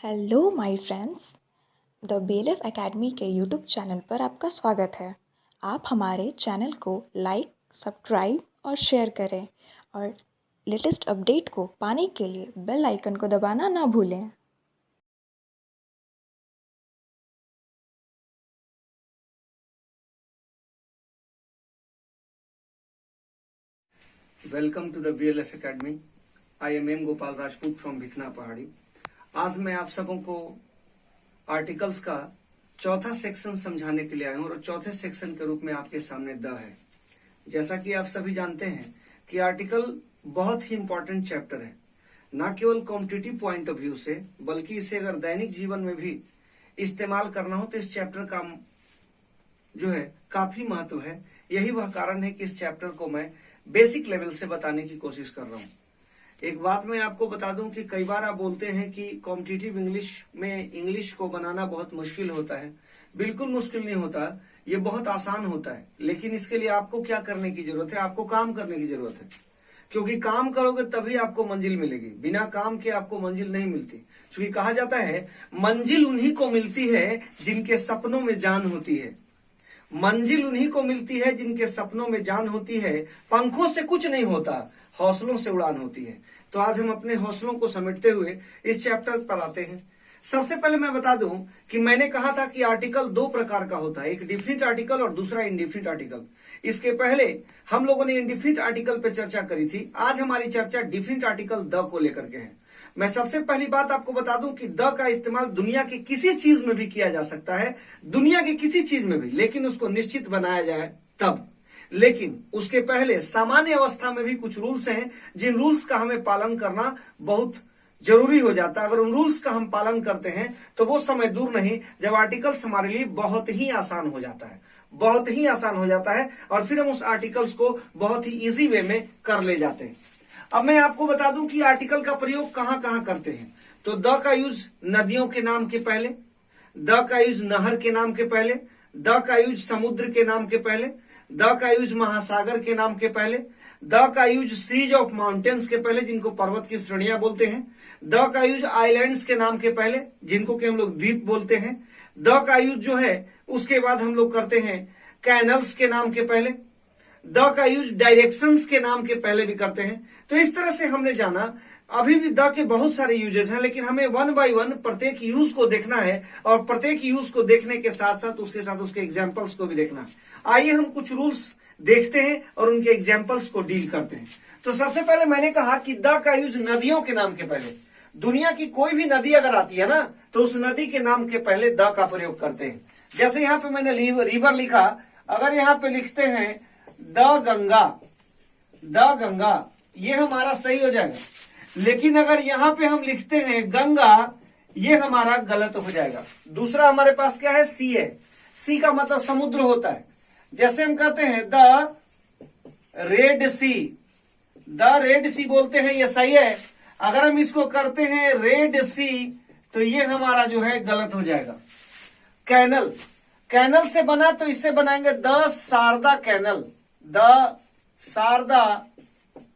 Hello my friends, the BLF academy के YouTube channel पर आपका स्वागत है। आप हमारे चैनल को लाइक, सब्सक्राइब और शेयर करें और लेटेस्ट अपडेट को पाने के लिए बेल आइकन को दबाना ना भूलें। Welcome to the BLF academy. I am Gopal Rajput from Bhikhna Pahari. आज मैं आप सबों को आर्टिकल्स का चौथा सेक्शन समझाने के लिए आया हूँ और चौथे सेक्शन के रूप में आपके सामने द है। जैसा कि आप सभी जानते हैं कि आर्टिकल बहुत ही इंपॉर्टेंट चैप्टर है, ना केवल कॉम्पिटिटिव पॉइंट ऑफ व्यू से, बल्कि इसे अगर दैनिक जीवन में भी इस्तेमाल करना हो तो इस चैप्टर का जो है काफी महत्व है। यही वह कारण है कि इस चैप्टर को मैं बेसिक लेवल से बताने की कोशिश कर रहा हूँ। एक बात मैं आपको बता दूं कि कई बार आप बोलते हैं कि कॉम्पिटिटिव इंग्लिश में इंग्लिश को बनाना बहुत मुश्किल होता है। बिल्कुल मुश्किल नहीं होता, ये बहुत आसान होता है। लेकिन इसके लिए आपको क्या करने की जरूरत है? आपको काम करने की जरूरत है, क्योंकि काम करोगे तभी आपको मंजिल मिलेगी। बिना काम के आपको मंजिल नहीं मिलती। क्योंकि कहा जाता है मंजिल उन्हीं को मिलती है जिनके सपनों में जान होती है। मंजिल उन्हीं को मिलती है जिनके सपनों में जान होती है। पंखों से कुछ नहीं होता, हौसलों से उड़ान होती है। तो आज हम अपने हौसलों को समेटते हुए इस चैप्टर पर आते हैं। सबसे पहले मैं बता दूं कि मैंने कहा था कि आर्टिकल दो प्रकार का होता है, एक डिफिनिट आर्टिकल और दूसरा इनडिफिनिट आर्टिकल। इसके पहले हम लोगों ने इनडिफिनिट आर्टिकल पे चर्चा करी थी। आज हमारी चर्चा डिफिनिट आर्टिकल द को लेकर के है। मैं सबसे पहली बात आपको बता दूं कि द का इस्तेमाल दुनिया की किसी चीज में भी किया जा सकता है, दुनिया की किसी चीज में भी, लेकिन उसको निश्चित बनाया जाए तब। लेकिन उसके पहले सामान्य अवस्था में भी कुछ रूल्स हैं, जिन रूल्स का हमें पालन करना बहुत जरूरी हो जाता है। अगर उन रूल्स का हम पालन करते हैं तो वो समय दूर नहीं जब आर्टिकल्स हमारे लिए बहुत ही आसान हो जाता है, बहुत ही आसान हो जाता है, और फिर हम उस आर्टिकल्स को बहुत ही इजी वे में कर ले जाते हैं। अब मैं आपको बता दूं कि आर्टिकल का प्रयोग कहां कहां करते हैं। तो द का यूज नदियों के नाम के पहले, द का यूज नहर के नाम के पहले, द का यूज समुद्र के नाम के पहले, द का यूज महासागर के नाम के पहले, द का यूज सीरीज ऑफ माउंटेन्स के पहले, जिनको पर्वत की श्रेणियां बोलते हैं, द का यूज आइलैंड्स के नाम के पहले, जिनको कि हम लोग द्वीप बोलते हैं, द का यूज जो है उसके बाद हम लोग करते हैं कैनल्स के नाम के पहले, द का यूज डायरेक्शंस के नाम के पहले भी करते हैं। तो इस तरह से हमने जाना। अभी भी द के बहुत सारे यूजेस हैं, लेकिन हमें वन बाय वन प्रत्येक यूज को देखना है, और प्रत्येक यूज को देखने के साथ साथ उसके एग्जाम्पल्स को भी देखना है। आइए हम कुछ रूल्स देखते हैं और उनके एग्जाम्पल्स को डील करते हैं। तो सबसे पहले मैंने कहा कि द का यूज नदियों के नाम के पहले। दुनिया की कोई भी नदी अगर आती है ना, तो उस नदी के नाम के पहले द का प्रयोग करते हैं। जैसे यहाँ पे मैंने रिवर लिखा, अगर यहाँ पे लिखते हैं द गंगा, ये हमारा सही हो जाएगा। लेकिन अगर यहां पे हम लिखते हैं गंगा, ये हमारा गलत हो जाएगा। दूसरा हमारे पास क्या है? सी है। सी का मतलब समुद्र होता है। जैसे हम कहते हैं the Red Sea, the Red Sea बोलते हैं, ये सही है। अगर हम इसको करते हैं रेड सी, तो ये हमारा जो है गलत हो जाएगा। कैनल, कैनल से बना तो इससे बनाएंगे the Sharda canal, the Sharda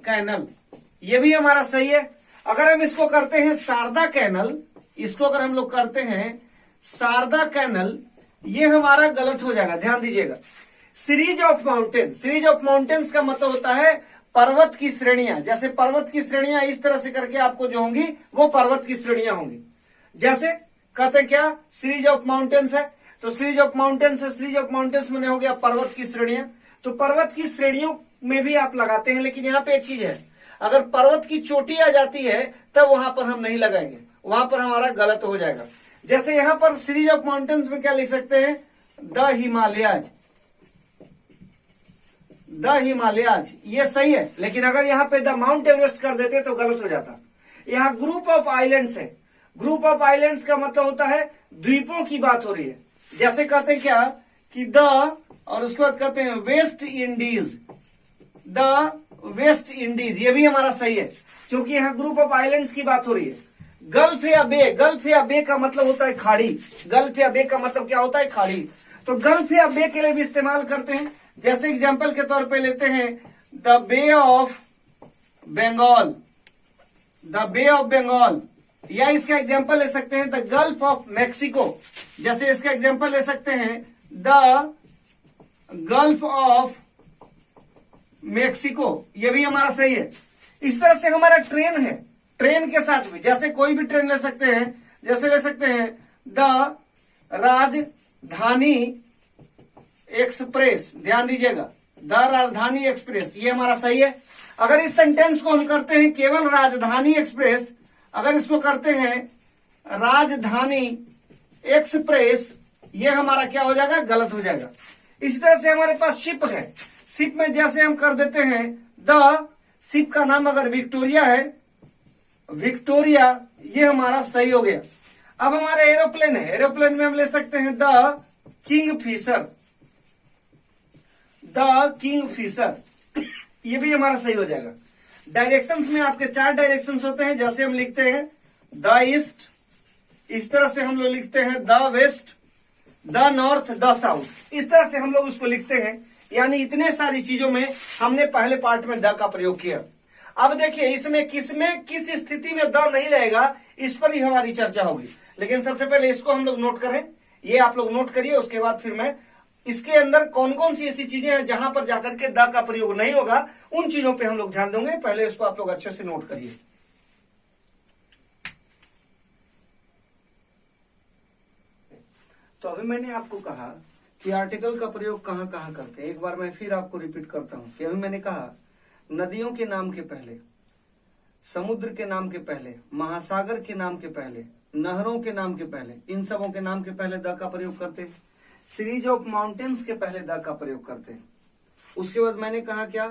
canal, ये भी हमारा सही है। अगर हम इसको करते हैं शारदा कैनल, इसको अगर हम लोग करते हैं शारदा कैनल, ये हमारा गलत हो जाएगा। ध्यान दीजिएगा। Series of mountain, series of mountains का मतलब होता है पर्वत की श्रेणियां। जैसे पर्वत की श्रेणियां इस तरह से करके आपको जो होंगी वो पर्वत की श्रेणियां होंगी। जैसे कहते क्या सीरीज ऑफ माउंटेन्स है, तो सीरीज ऑफ माउंटेन्स है, सीरीज ऑफ माउंटेन्स मैंने हो गया पर्वत की श्रेणियां। तो पर्वत की श्रेणियों में भी आप लगाते हैं, लेकिन यहाँ पे एक चीज है, अगर पर्वत की चोटी आ जाती है तब वहां पर हम नहीं लगाएंगे, वहां पर हमारा गलत हो जाएगा। जैसे यहां पर सीरीज ऑफ माउंटेन्स में क्या लिख सकते हैं? द हिमालयाज, द हिमालयाज, ये सही है। लेकिन अगर यहाँ पे द माउंट एवरेस्ट कर देते तो गलत हो जाता। यहाँ ग्रुप ऑफ आइलैंड्स है। ग्रुप ऑफ आइलैंड्स का मतलब होता है द्वीपों की बात हो रही है। जैसे कहते हैं क्या कि द, और उसके बाद कहते हैं West Indies, the West Indies, ये भी हमारा सही है, क्योंकि यहाँ ग्रुप ऑफ आइलैंड्स की बात हो रही है। गल्फ या बे, गल्फ या बे का मतलब होता है खाड़ी। गल्फ या बे का मतलब क्या होता है? खाड़ी। तो गल्फ या बे के लिए भी इस्तेमाल करते हैं। जैसे एग्जांपल के तौर पे लेते हैं the bay of Bengal, the bay of Bengal, या इसका एग्जांपल ले सकते हैं द गल्फ ऑफ मैक्सिको, जैसे इसका एग्जांपल ले सकते हैं द गल्फ ऑफ मैक्सिको, ये भी हमारा सही है। इस तरह से हमारा ट्रेन है, ट्रेन के साथ भी जैसे कोई भी ट्रेन ले सकते हैं, जैसे ले सकते हैं द राजधानी एक्सप्रेस, ध्यान दीजिएगा द राजधानी एक्सप्रेस, ये हमारा सही है। अगर इस सेंटेंस को हम करते हैं केवल राजधानी एक्सप्रेस, अगर इसको करते हैं राजधानी एक्सप्रेस, ये हमारा क्या हो जाएगा, गलत हो जाएगा। इसी तरह से हमारे पास शिप है, शिप में जैसे हम कर देते हैं द, शिप का नाम अगर विक्टोरिया है, विक्टोरिया, ये हमारा सही हो गया। अब हमारा एरोप्लेन है, एरोप्लेन में हम ले सकते हैं the kingfisher, the kingfisher, ये भी हमारा सही हो जाएगा। डायरेक्शंस में आपके 4 डायरेक्शंस होते हैं, जैसे हम लिखते हैं द ईस्ट, इस तरह से हम लोग लिखते हैं the west, the north, the south, इस तरह से हम लोग उसको लिखते हैं। यानी इतने सारी चीजों में हमने पहले पार्ट में द का प्रयोग किया। अब देखिए इसमें किस स्थिति में द नहीं रहेगा, इस पर ही हमारी चर्चा होगी। लेकिन सबसे पहले इसको हम लोग नोट करें, ये आप लोग नोट करिए, उसके बाद फिर मैं इसके अंदर कौन कौन सी ऐसी चीजें हैं जहां पर जाकर के द का प्रयोग नहीं होगा, उन चीजों पे हम लोग ध्यान देंगे। पहले इसको आप लोग अच्छे से नोट करिए। तो अभी मैंने आपको कहा कि आर्टिकल का प्रयोग कहां कहां करते हैं। एक बार मैं फिर आपको रिपीट करता हूं कि अभी मैंने कहा नदियों के नाम के पहले, समुद्र के नाम के पहले, महासागर के नाम के पहले, नहरों के नाम के पहले, इन सबों के नाम के पहले द का प्रयोग करते हैं। सीरीज ऑफ माउंटेन्स के पहले द का प्रयोग करते हैं। उसके बाद मैंने कहा क्या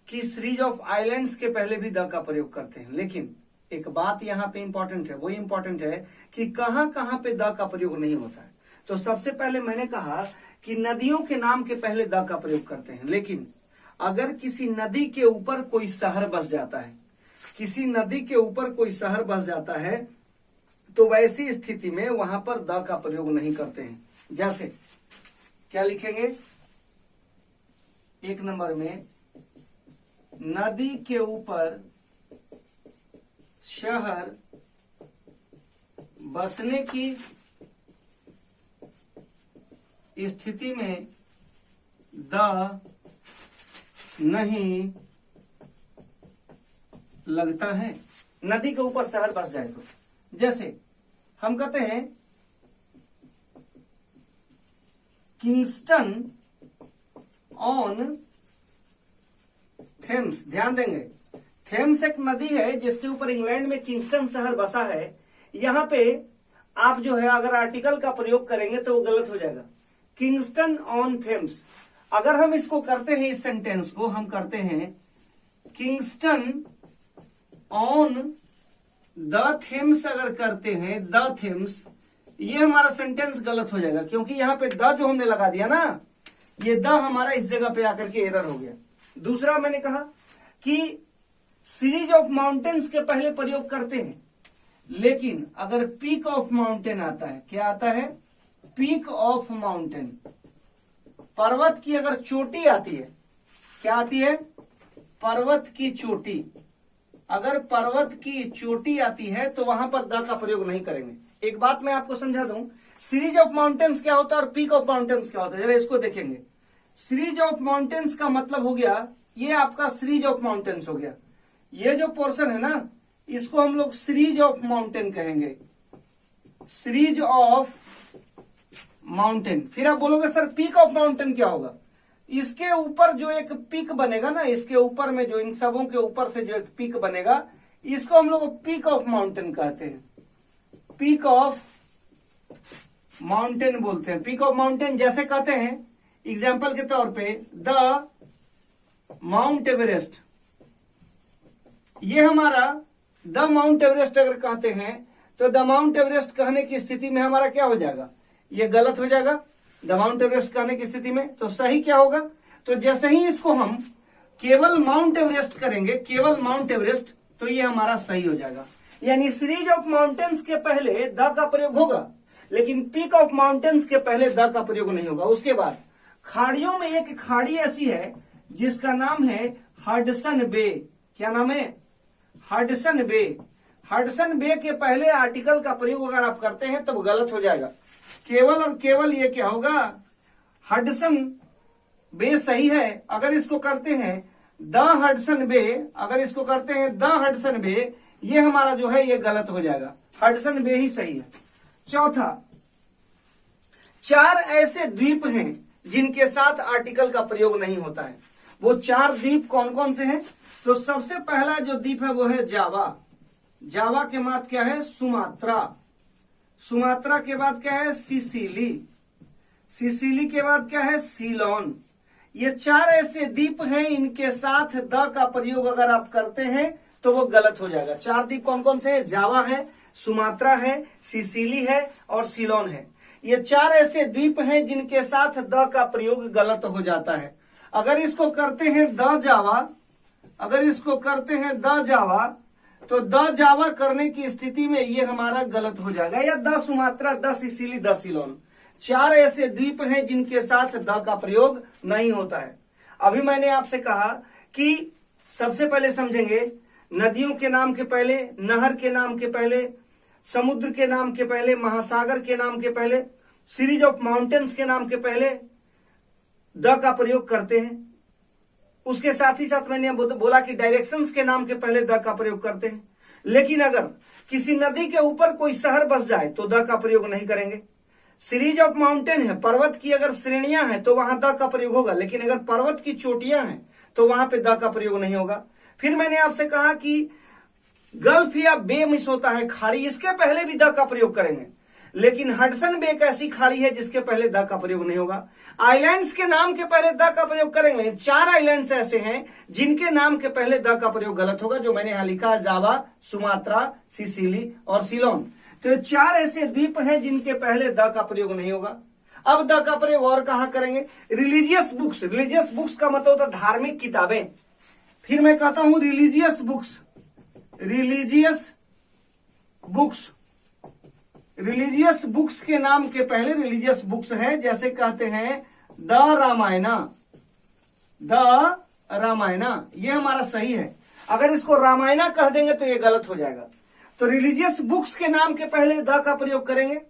कि सीरीज ऑफ आइलैंड्स के पहले भी द का प्रयोग करते हैं। लेकिन एक बात यहाँ पे इंपॉर्टेंट है, वो इंपॉर्टेंट है कि कहां कहां पे द का प्रयोग नहीं होता है। तो सबसे पहले मैंने कहा कि नदियों के नाम के पहले द का प्रयोग करते हैं। लेकिन अगर किसी नदी के ऊपर कोई शहर बस जाता है, किसी नदी के ऊपर कोई शहर बस जाता है, तो वैसी स्थिति में वहां पर द का प्रयोग नहीं करते हैं। जैसे क्या लिखेंगे, 1 नंबर में नदी के ऊपर शहर बसने की स्थिति में द नहीं लगता है। नदी के ऊपर शहर बस जाए तो, जैसे हम कहते हैं किंगस्टन ऑन थेम्स, ध्यान देंगे थेम्स एक नदी है जिसके ऊपर इंग्लैंड में किंगस्टन शहर बसा है। यहां पे आप जो है अगर आर्टिकल का प्रयोग करेंगे तो वो गलत हो जाएगा। किंगस्टन ऑन थेम्स, अगर हम इसको करते हैं, इस सेंटेंस को हम करते हैं किंगस्टन ऑन द थेम्स, अगर करते हैं द थेम्स, ये हमारा सेंटेंस गलत हो जाएगा, क्योंकि यहाँ पे द जो हमने लगा दिया ना, ये द हमारा इस जगह पे आकर के एरर हो गया। दूसरा मैंने कहा कि सीरीज ऑफ माउंटेन्स के पहले प्रयोग करते हैं, लेकिन अगर पीक ऑफ माउंटेन आता है, क्या आता है, पीक ऑफ माउंटेन, पर्वत की अगर चोटी आती है, क्या आती है, पर्वत की चोटी, अगर पर्वत की चोटी आती है तो वहां पर द का प्रयोग नहीं करेंगे। एक बात मैं आपको समझा दूं, सीरीज ऑफ माउंटेन्स क्या होता है और पीक ऑफ माउंटेन्स क्या होता है, जरा इसको देखेंगे। सीरीज ऑफ माउंटेन्स का मतलब हो गया, ये आपका सीरीज ऑफ माउंटेन्स हो गया, ये जो पोर्शन है ना, इसको हम लोग सीरीज ऑफ माउंटेन कहेंगे, सीरीज ऑफ माउंटेन। फिर आप बोलोगे सर पीक ऑफ माउंटेन क्या होगा, इसके ऊपर जो एक पीक बनेगा ना, इसके ऊपर में जो इन सबों के ऊपर से जो एक पीक बनेगा, इसको हम लोग पीक ऑफ माउंटेन कहते हैं, पीक ऑफ माउंटेन बोलते हैं। पीक ऑफ माउंटेन जैसे कहते हैं एग्जाम्पल के तौर पे द माउंट एवरेस्ट, ये हमारा द माउंट एवरेस्ट अगर कहते हैं तो द माउंट एवरेस्ट कहने की स्थिति में हमारा क्या हो जाएगा, ये गलत हो जाएगा द माउंट एवरेस्ट कहने की स्थिति में। तो सही क्या होगा, तो जैसे ही इसको हम केवल माउंट एवरेस्ट करेंगे, केवल माउंट एवरेस्ट, तो ये हमारा सही हो जाएगा। यानी सीरीज ऑफ माउंटेन्स के पहले द का प्रयोग होगा, लेकिन पीक ऑफ माउंटेन्स के पहले द का प्रयोग नहीं होगा। उसके बाद खाड़ियों में एक खाड़ी ऐसी है जिसका नाम है हडसन बे, क्या नाम है, हडसन बे। हडसन बे के पहले आर्टिकल का प्रयोग अगर आप करते हैं तब गलत हो जाएगा। केवल और केवल ये क्या होगा, हडसन बे सही है। अगर इसको करते हैं द हडसन बे, अगर इसको करते हैं द हडसन बे, ये हमारा जो है ये गलत हो जाएगा। हडसन बे ही सही है। चौथा, 4 ऐसे द्वीप हैं जिनके साथ आर्टिकल का प्रयोग नहीं होता है। वो 4 द्वीप कौन कौन से हैं? तो सबसे पहला जो द्वीप है वो है जावा। जावा के बाद क्या है? सुमात्रा। सुमात्रा के बाद क्या है? सिसिली। सिसिली के बाद क्या है? सीलोन। ये 4 ऐसे द्वीप हैं, इनके साथ द का प्रयोग अगर आप करते हैं तो वो गलत हो जाएगा। 4 द्वीप कौन कौन से हैं? जावा है, सुमात्रा है, सिसिली है और सीलोन है। ये 4 ऐसे द्वीप हैं जिनके साथ द का प्रयोग गलत हो जाता है। अगर इसको करते हैं द जावा, अगर इसको करते हैं द जावा, तो द जावा करने की स्थिति में ये हमारा गलत हो जाएगा। या the Sumatra, the Sicily, the Ceylon, 4 ऐसे द्वीप हैं जिनके साथ द का प्रयोग नहीं होता है। अभी मैंने आपसे कहा कि सबसे पहले समझेंगे नदियों के नाम के पहले, नहर के नाम के पहले, समुद्र के नाम के पहले, महासागर के नाम के पहले, सीरीज ऑफ माउंटेन्स के नाम के पहले द का प्रयोग करते हैं। उसके साथ ही साथ मैंने बोला कि डायरेक्शंस के नाम के पहले द का प्रयोग करते हैं। लेकिन अगर किसी नदी के ऊपर कोई शहर बस जाए तो द का प्रयोग नहीं करेंगे। सीरीज ऑफ माउंटेन है, पर्वत की अगर श्रेणियां हैं तो वहां द का प्रयोग होगा, लेकिन अगर पर्वत की चोटियां हैं तो वहां पे द का प्रयोग नहीं होगा। फिर मैंने आपसे कहा कि गल्फ या बे मिस होता है, खाड़ी, इसके पहले भी द का प्रयोग करेंगे। लेकिन हडसन बे एक ऐसी खाड़ी है जिसके पहले द का प्रयोग नहीं होगा। आइलैंड्स के नाम के पहले द का प्रयोग करेंगे। 4 आइलैंड्स ऐसे हैं जिनके नाम के पहले द का प्रयोग गलत होगा, जो मैंने यहां लिखा, जावा, सुमात्रा, सिसिली और सीलोन। तो 4 ऐसे द्वीप हैं जिनके पहले द का प्रयोग नहीं होगा। अब द का प्रयोग और कहां करेंगे? Religious books. रिलीजियस बुक्स का मतलब होता है धार्मिक किताबें। फिर मैं कहता हूं religious books. Religious books, religious books के नाम के पहले रिलीजियस बुक्स है, जैसे कहते हैं द रामायणा, द रामायणा, ये हमारा सही है। अगर इसको रामायणा कह देंगे तो ये गलत हो जाएगा। तो रिलीजियस बुक्स के नाम के पहले द का प्रयोग करेंगे।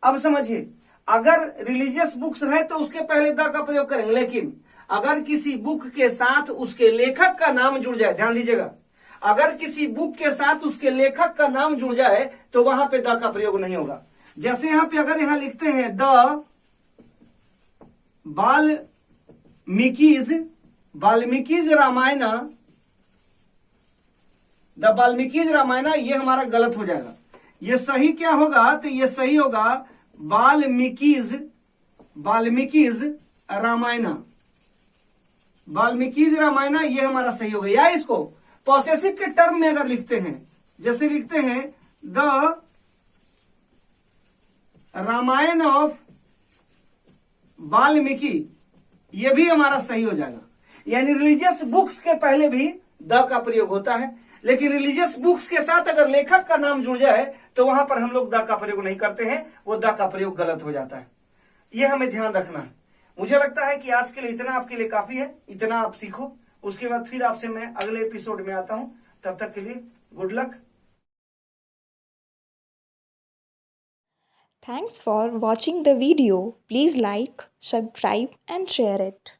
अब समझिए, अगर रिलीजियस बुक्स है तो उसके पहले द का प्रयोग करेंगे, लेकिन अगर किसी बुक के साथ उसके लेखक का नाम जुड़ जाए, ध्यान दीजिएगा, अगर किसी बुक के साथ उसके लेखक का नाम जुड़ जाए तो वहां पे द का प्रयोग नहीं होगा। जैसे यहां पे अगर यहां लिखते हैं द वाल्मीकिज रामायण, द वाल्मीकिज रामायण, ये हमारा गलत हो जाएगा। ये सही क्या होगा? तो ये सही होगा वाल्मीकिज रामायण, वाल्मीकिज रामायण, ये हमारा सही होगा। या इसको पॉसेसिव के टर्म में अगर लिखते हैं, जैसे लिखते हैं द रामायण ऑफ वाल्मीकि, ये भी हमारा सही हो जाएगा। यानी रिलीजियस बुक्स के पहले भी द का प्रयोग होता है, लेकिन रिलीजियस बुक्स के साथ अगर लेखक का नाम जुड़ जाए तो वहां पर हम लोग द का प्रयोग नहीं करते हैं, वो द का प्रयोग गलत हो जाता है। ये हमें ध्यान रखना है। मुझे लगता है कि आज के लिए इतना आपके लिए काफी है, इतना आप सीखो। उसके बाद फिर आपसे मैं अगले एपिसोड में आता हूं। तब तक के लिए good luck. Thanks for watching the video. Please like, subscribe and share it.